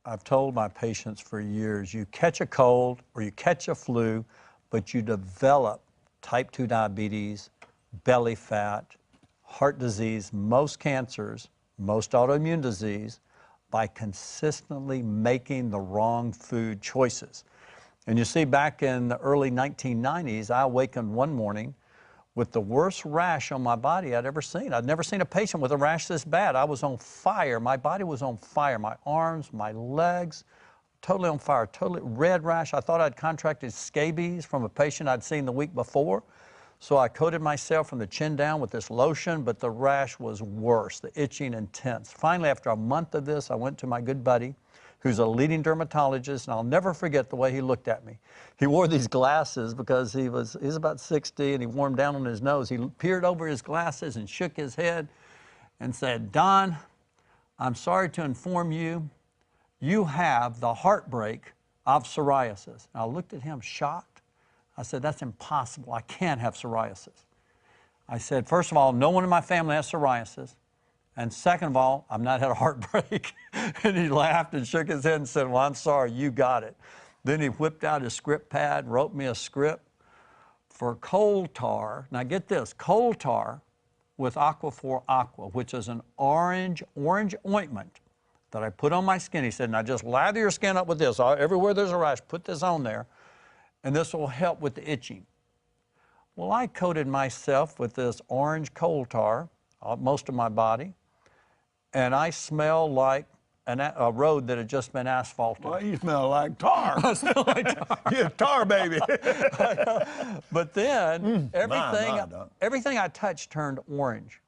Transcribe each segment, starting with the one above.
I've told my patients for years, you catch a cold or you catch a flu, but you develop type 2 diabetes, belly fat, heart disease, most cancers, most autoimmune disease, by consistently making the wrong food choices. And you see, back in the early 1990s, I awakened one morning with the worst rash on my body I'd ever seen. I'd never seen a patient with a rash this bad. I was on fire. My body was on fire. My arms, my legs, totally on fire, totally red rash. I thought I'd contracted scabies from a patient I'd seen the week before. So I coated myself from the chin down with this lotion, but the rash was worse, the itching intense. Finally, after a month of this, I went to my good buddy, who's a leading dermatologist, and I'll never forget the way he looked at me. He wore these glasses because he's about 60 and he wore them down on his nose. He peered over his glasses and shook his head and said, "Don, I'm sorry to inform you, you have the heartbreak of psoriasis." And I looked at him shocked. I said, "That's impossible. I can't have psoriasis." I said, "First of all, no one in my family has psoriasis. And second of all, I've not had a heartbreak." And he laughed and shook his head and said, "Well, I'm sorry, you got it." Then he whipped out his script pad, wrote me a script for coal tar. Now get this, coal tar with Aquaphor Aqua, which is an orange ointment that I put on my skin. He said, "Now just lather your skin up with this. Everywhere there's a rash, put this on there, and this will help with the itching." Well, I coated myself with this orange coal tar, most of my body, and I smell like a road that had just been asphalted. Well, you smell like tar. I smell like tar. You're a tar baby. But then my. everything I touched turned orange.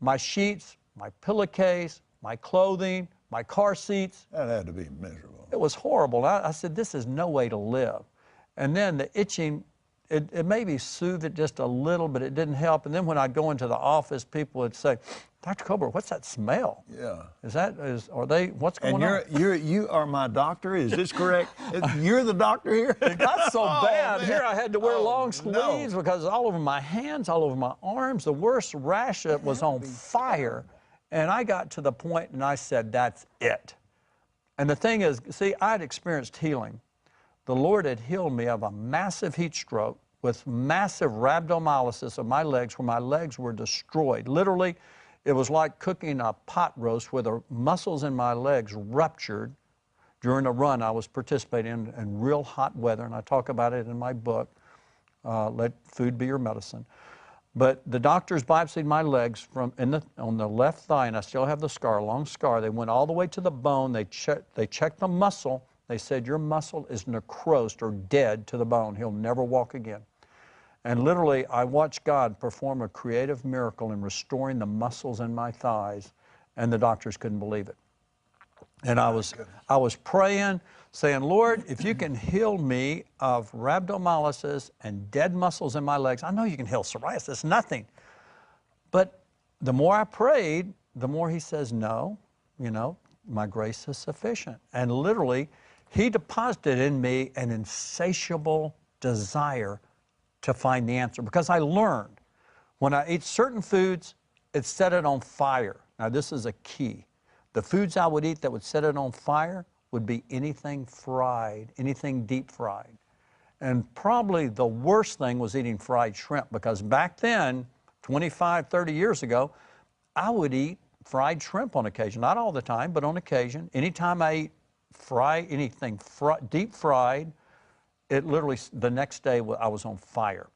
My sheets, my pillowcase, my clothing, my car seats. That had to be miserable. It was horrible. I said, this is no way to live. And then the itching, it maybe soothed it just a little, but it didn't help. And then when I'd go into the office, people would say, "Dr. Colbert, what's that smell?" Yeah. What's going on? You are my doctor, is this correct? You're the doctor here? It got so bad. Man. Here I had to wear long sleeves because all over my hands, all over my arms, the worst rash was on fire. And I got to the point and I said, that's it. And the thing is, see, I'd experienced healing. The Lord had healed me of a massive heat stroke with massive rhabdomyolysis of my legs, where my legs were destroyed. Literally, it was like cooking a pot roast where the muscles in my legs ruptured during a run I was participating in real hot weather, and I talk about it in my book, Let Food Be Your Medicine. But the doctors biopsied my legs on the left thigh, and I still have the scar, a long scar. They went all the way to the bone. They checked the muscle. They said, "Your muscle is necrosed or dead to the bone. He'll never walk again." And literally, I watched God perform a creative miracle in restoring the muscles in my thighs, and the doctors couldn't believe it. And I was praying, saying, "Lord, if you can heal me of rhabdomyolysis and dead muscles in my legs, I know you can heal psoriasis, nothing." But the more I prayed, the more he says, "No, my grace is sufficient." And literally, he deposited in me an insatiable desire to find the answer, because I learned when I ate certain foods, it set it on fire. Now, this is a key. The foods I would eat that would set it on fire would be anything fried, anything deep fried. And probably the worst thing was eating fried shrimp, because back then, 25, 30 years ago, I would eat fried shrimp on occasion. Not all the time, but on occasion. Anytime I eat anything deep fried, it literally, the next day I was on fire.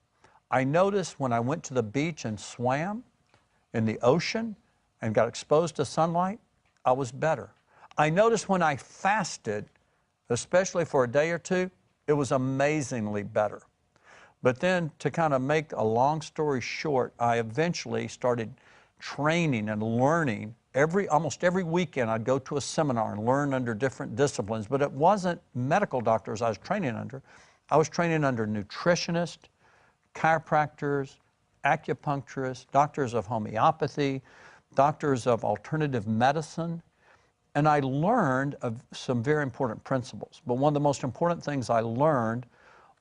I noticed when I went to the beach and swam in the ocean and got exposed to sunlight, I was better. I noticed when I fasted, especially for a day or two, it was amazingly better. But then, to kind of make a long story short, I eventually started training and learning. Almost every weekend I'd go to a seminar and learn under different disciplines, but it wasn't medical doctors I was training under. I was training under nutritionists, chiropractors, acupuncturists, doctors of homeopathy, doctors of alternative medicine, and I learned of some very important principles. But one of the most important things I learned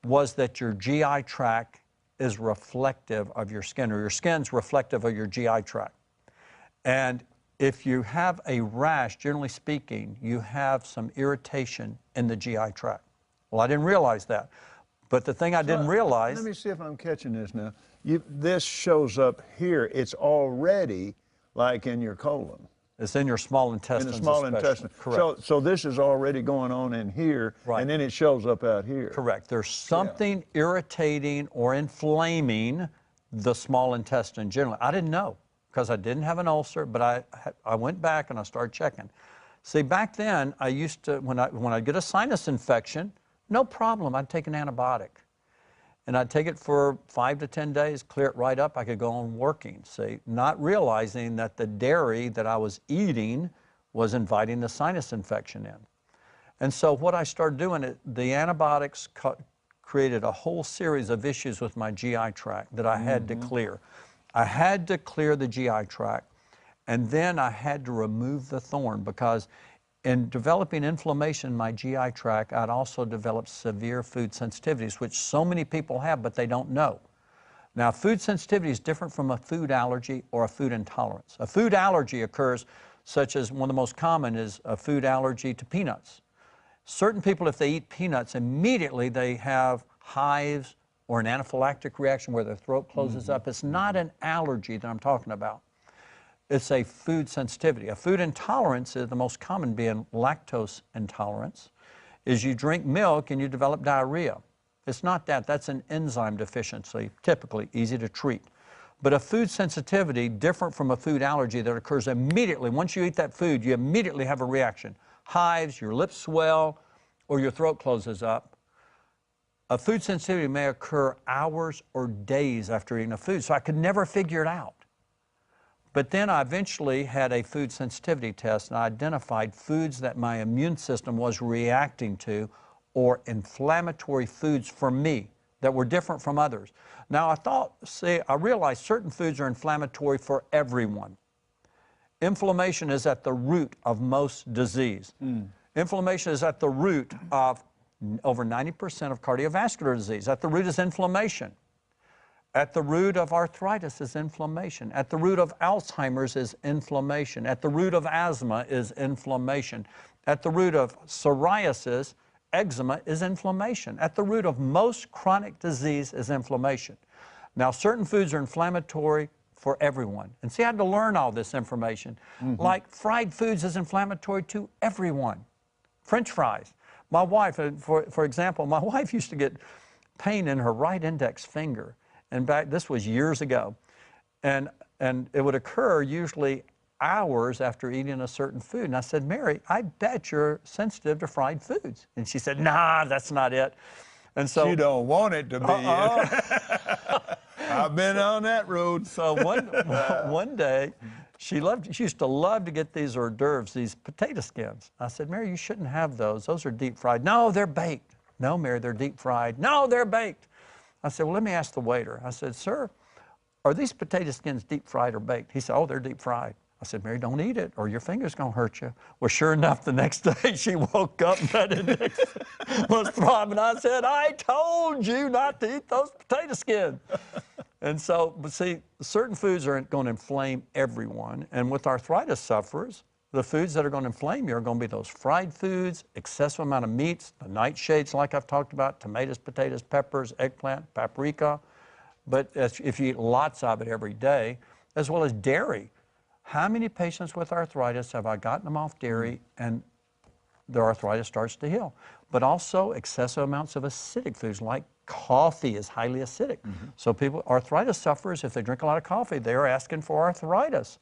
was that your GI tract is reflective of your skin, or your skin's reflective of your GI tract. And if you have a rash, generally speaking, you have some irritation in the GI tract. Well, I didn't realize that. But the thing I didn't realize... Let me see if I'm catching this now. This shows up here. It's already like in your colon. It's in your small intestines. In the small intestine. Correct. So this is already going on in here, right. and then it shows up out here. Correct. There's something irritating or inflaming the small intestine generally. I didn't know because I didn't have an ulcer, but I went back and I started checking. See, back then, I used to, when I'd get a sinus infection, no problem, I'd take an antibiotic. And I'd take it for 5 to 10 days, clear it right up, I could go on working, see, not realizing that the dairy that I was eating was inviting the sinus infection in. And so what I started doing, the antibiotics created a whole series of issues with my GI tract that I had to clear. I had to clear the GI tract, and then I had to remove the thorn because in developing inflammation in my GI tract, I'd also developed severe food sensitivities, which so many people have, but they don't know. Now, food sensitivity is different from a food allergy or a food intolerance. A food allergy occurs, such as one of the most common is a food allergy to peanuts. Certain people, if they eat peanuts, immediately they have hives or an anaphylactic reaction where their throat closes up. It's not an allergy that I'm talking about. It's a food sensitivity. A food intolerance is the most common being lactose intolerance, is you drink milk and you develop diarrhea. It's not that. That's an enzyme deficiency, typically easy to treat. But a food sensitivity, different from a food allergy that occurs immediately. Once you eat that food, you immediately have a reaction. Hives, your lips swell, or your throat closes up. A food sensitivity may occur hours or days after eating a food, so I could never figure it out. But then I eventually had a food sensitivity test and I identified foods that my immune system was reacting to or inflammatory foods for me that were different from others. Now I realized certain foods are inflammatory for everyone. Inflammation is at the root of most disease. Inflammation is at the root of over 90% of cardiovascular disease. At the root is inflammation. At the root of arthritis is inflammation. At the root of Alzheimer's is inflammation. At the root of asthma is inflammation. At the root of psoriasis, eczema is inflammation. At the root of most chronic disease is inflammation. Now, certain foods are inflammatory for everyone. And see, I had to learn all this information. Like fried foods is inflammatory to everyone. French fries. My wife, for example, my wife used to get pain in her right index finger. And this was years ago. And it would occur usually hours after eating a certain food. And I said, Mary, I bet you're sensitive to fried foods. And she said, nah, that's not it. And so you don't want it to be. I've been on that road. So one day, she used to love to get these hors d'oeuvres, these potato skins. I said, Mary, you shouldn't have those. Those are deep fried. No, they're baked. No, Mary, they're deep fried. No, they're baked. I said, well, let me ask the waiter. I said, sir, are these potato skins deep fried or baked? He said, oh, they're deep fried. I said, Mary, don't eat it or your finger's going to hurt you. Well, sure enough, the next day she woke up and that index was throbbing. I said, I told you not to eat those potato skins. And so, but see, certain foods are going to inflame everyone. And with arthritis sufferers, the foods that are going to inflame you are going to be those fried foods, excessive amount of meats, the nightshades like I've talked about, tomatoes, potatoes, peppers, eggplant, paprika. But if you eat lots of it every day, as well as dairy. How many patients with arthritis have I gotten them off dairy and their arthritis starts to heal? But also excessive amounts of acidic foods like coffee is highly acidic. So arthritis sufferers, if they drink a lot of coffee, they're asking for arthritis,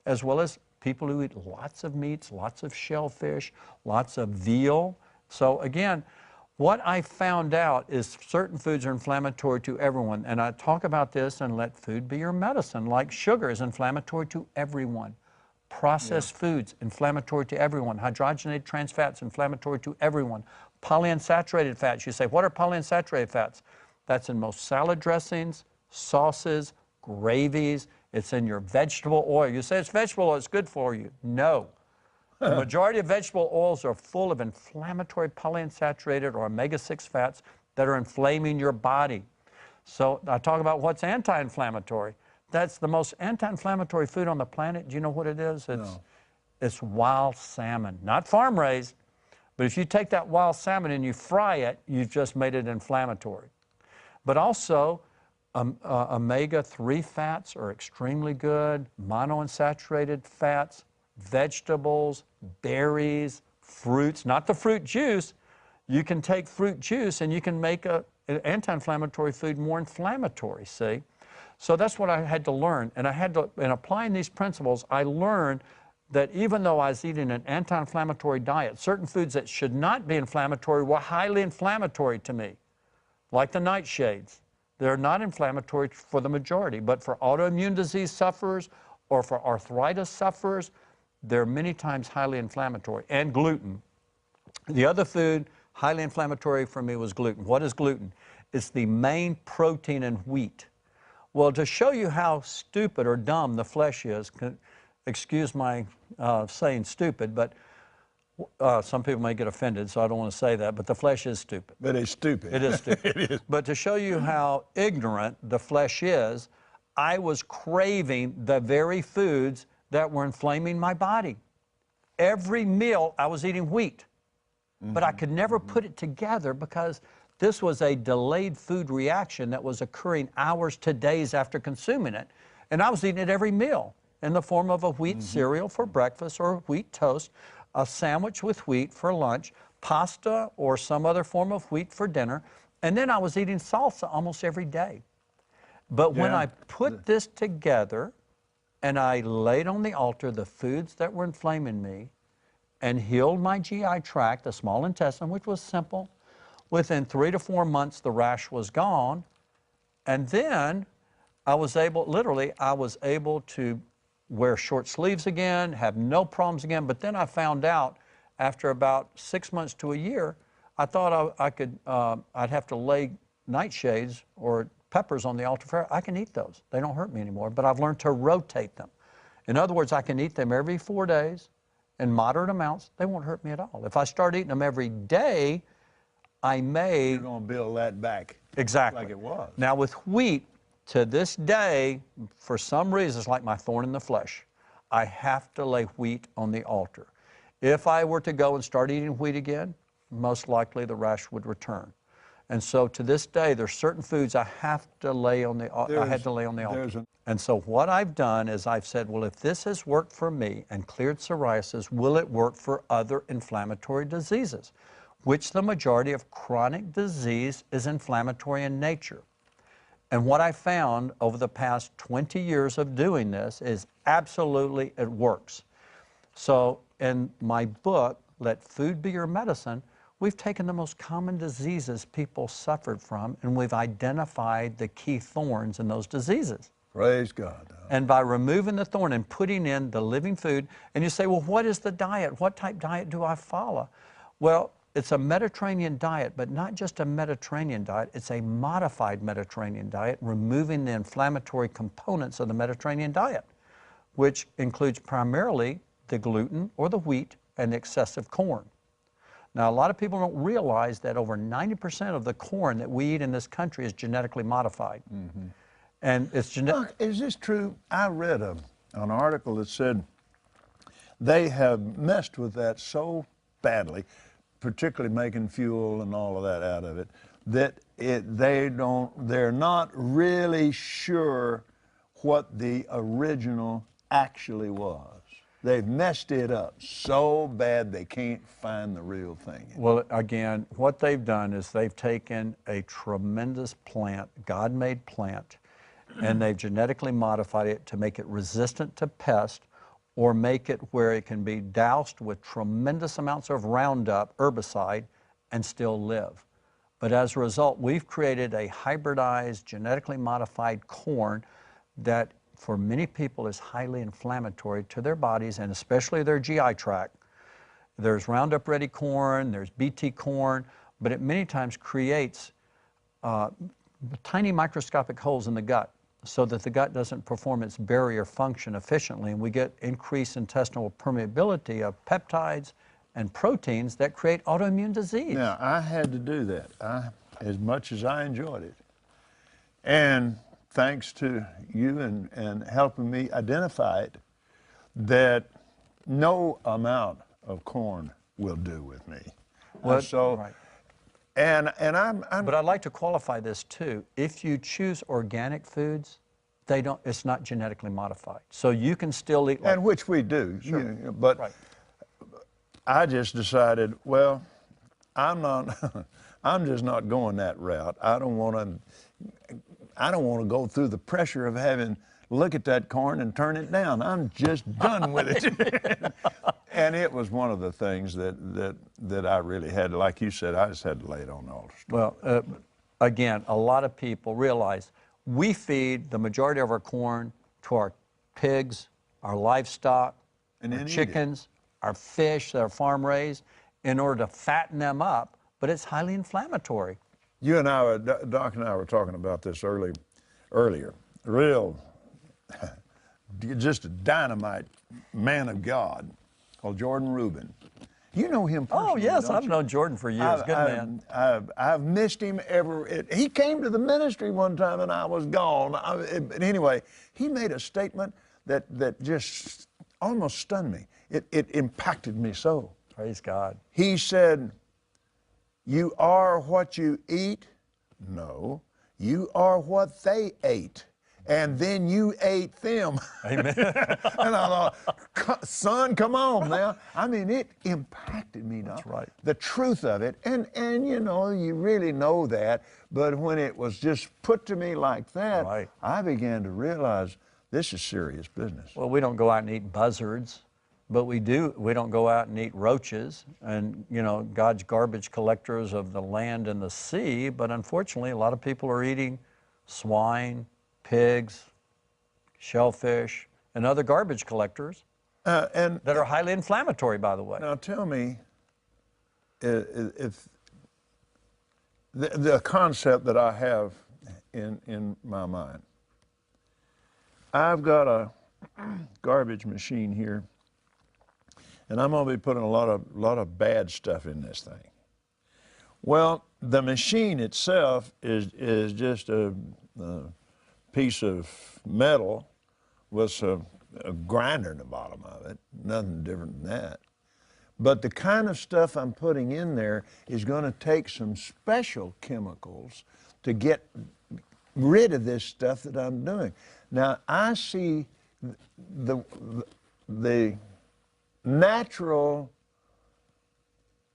as well as people who eat lots of meats, lots of shellfish, lots of veal. So again, what I found out is certain foods are inflammatory to everyone. And I talk about this and let food be your medicine. Like sugar is inflammatory to everyone. Processed foods, inflammatory to everyone. Hydrogenated trans fats, inflammatory to everyone. Polyunsaturated fats. You say, what are polyunsaturated fats? That's in most salad dressings, sauces, gravies. It's in your vegetable oil. You say it's vegetable oil, it's good for you. No. The majority of vegetable oils are full of inflammatory polyunsaturated or omega-6 fats that are inflaming your body. So I talk about what's anti-inflammatory. That's the most anti-inflammatory food on the planet. Do you know what it is? No. It's wild salmon, not farm raised. But if you take that wild salmon and you fry it, you've just made it inflammatory. But also, omega-3 fats are extremely good, monounsaturated fats, vegetables, berries, fruits, not the fruit juice. You can take fruit juice and you can make an anti-inflammatory food more inflammatory, see? So that's what I had to learn. And in applying these principles, I learned that even though I was eating an anti-inflammatory diet, certain foods that should not be inflammatory were highly inflammatory to me, like the nightshades. They're not inflammatory for the majority, but for autoimmune disease sufferers or for arthritis sufferers, they're many times highly inflammatory. And gluten. The other food highly inflammatory for me was gluten. What is gluten? It's the main protein in wheat. Well, to show you how stupid or dumb the flesh is, excuse my saying stupid, but some people may get offended, so I don't want to say that, but the flesh is stupid. But it's stupid. It is stupid. It is. But to show you how ignorant the flesh is, I was craving the very foods that were inflaming my body. Every meal I was eating wheat, but I could never put it together because this was a delayed food reaction that was occurring hours to days after consuming it. And I was eating it every meal in the form of a wheat cereal for breakfast or wheat toast, a sandwich with wheat for lunch, pasta or some other form of wheat for dinner, and then I was eating salsa almost every day. But when I put this together and I laid on the altar the foods that were inflaming me and healed my GI tract, the small intestine, which was simple, within 3 to 4 months the rash was gone, and then I was able to wear short sleeves again, have no problems again. But then I found out after about 6 months to a year, I thought I'd have to lay nightshades or peppers on the altar for. I can eat those. They don't hurt me anymore, but I've learned to rotate them. In other words, I can eat them every 4 days in moderate amounts. They won't hurt me at all. If I start eating them every day, I may... You're going to build that back. Exactly. Like it was. Now with wheat, to this day, for some reason, it's like my thorn in the flesh. I have to lay wheat on the altar. If I were to go and start eating wheat again, most likely the rash would return. And so to this day, there's certain foods I have to lay on the altar. And so what I've done is I've said, well, if this has worked for me and cleared psoriasis, will it work for other inflammatory diseases, which the majority of chronic disease is inflammatory in nature. And what I found over the past 20 years of doing this is absolutely it works. So in my book, Let Food Be Your Medicine, we've taken the most common diseases people suffered from, and we've identified the key thorns in those diseases. Praise God. And by removing the thorn and putting in the living food, and you say, well, what is the diet? What type diet do I follow? Well, it's a Mediterranean diet, but not just a Mediterranean diet, it's a modified Mediterranean diet, removing the inflammatory components of the Mediterranean diet, which includes primarily the gluten or the wheat and the excessive corn. Now, a lot of people don't realize that over 90% of the corn that we eat in this country is genetically modified. And it's Look, is this true? I read an article that said they have messed with that so badly, particularly making fuel and all of that out of it, that they're not really sure what the original actually was. They've messed it up so bad they can't find the real thing. Well, again, what they've done is they've taken a tremendous plant, God-made plant, and they've genetically modified it to make it resistant to pests or make it where it can be doused with tremendous amounts of Roundup herbicide and still live. But as a result, we've created a hybridized, genetically modified corn that for many people is highly inflammatory to their bodies and especially their GI tract. There's Roundup Ready corn, there's BT corn, but it many times creates tiny microscopic holes in the gut so that the gut doesn't perform its barrier function efficiently, and we get increased intestinal permeability of peptides and proteins that create autoimmune disease. Now, I had to do that, as much as I enjoyed it. And thanks to you and helping me identify it, that no amount of corn will do with me. Well, So, right. and But I'd like to qualify this too. If you choose organic foods, it's not genetically modified. So you can still eat like, and which we do, sure. you know, but Right. I just decided, well, I'm just not going that route. I don't want to go through the pressure of having look at that corn and turn it down. I'm just done with it. And it was one of the things that I really had, like you said, I just had to lay it on the altar. Well, again, a lot of people realize we feed the majority of our corn to our pigs, our livestock, And our then eat it. chickens, our fish that are farm raised in order to fatten them up, but it's highly inflammatory. You and I, Doc and I were talking about this earlier. Real, just a dynamite man of God called Jordan Rubin. You know him personally, Oh, yes, don't I've you? known Jordan for years. Good man. I've missed him he came to the ministry one time and I was gone. But anyway, he made a statement that just almost stunned me. It impacted me so. Praise God. He said, "You are what you eat." No, you are what they ate. And then you ate them. Amen. And I thought, son, come on now. I mean, it impacted me, Doc. That's right. The truth of it. And you know, you really know that. But when it was just put to me like that, Right. I began to realize this is serious business. Well, we don't go out and eat buzzards, but we don't go out and eat roaches and, you know, God's garbage collectors of the land and the sea. But unfortunately, a lot of people are eating swine, pigs, shellfish, and other garbage collectors And that are highly inflammatory, by the way. now tell me if the concept that I have in my mind. I've got a garbage machine here, and I'm going to be putting a lot of bad stuff in this thing. Well, the machine itself is just a piece of metal with a grinder in the bottom of it, nothing different than that. But the kind of stuff I'm putting in there is going to take some special chemicals to get rid of this stuff that I'm doing. Now, I see the natural,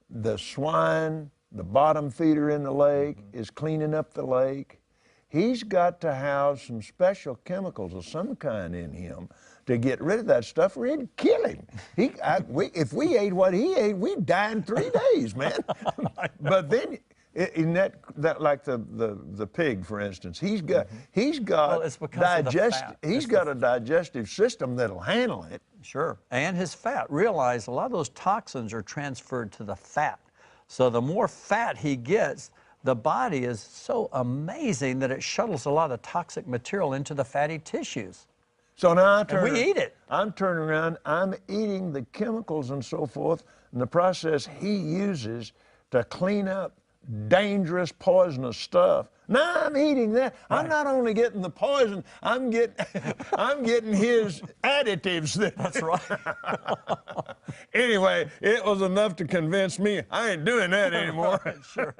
the swine, the bottom feeder in the lake is cleaning up the lake. He's got to have some special chemicals of some kind in him to get rid of that stuff or it'd kill him. If we ate what he ate, we'd die in 3 days, man. But then, in that like the pig, for instance, he's got Well, it's because of the fat. He's got a digestive system that'll handle it. Sure, and his fat. Realize a lot of those toxins are transferred to the fat. So the more fat he gets, the body is so amazing that it shuttles a lot of toxic material into the fatty tissues. So now we eat it. I'm turning around, I'm eating the chemicals and so forth, and the process he uses to clean up dangerous, poisonous stuff. Now I'm eating that. Right. I'm not only getting the poison, I'm getting his additives. That's right. Anyway, it was enough to convince me I ain't doing that anymore. Sure.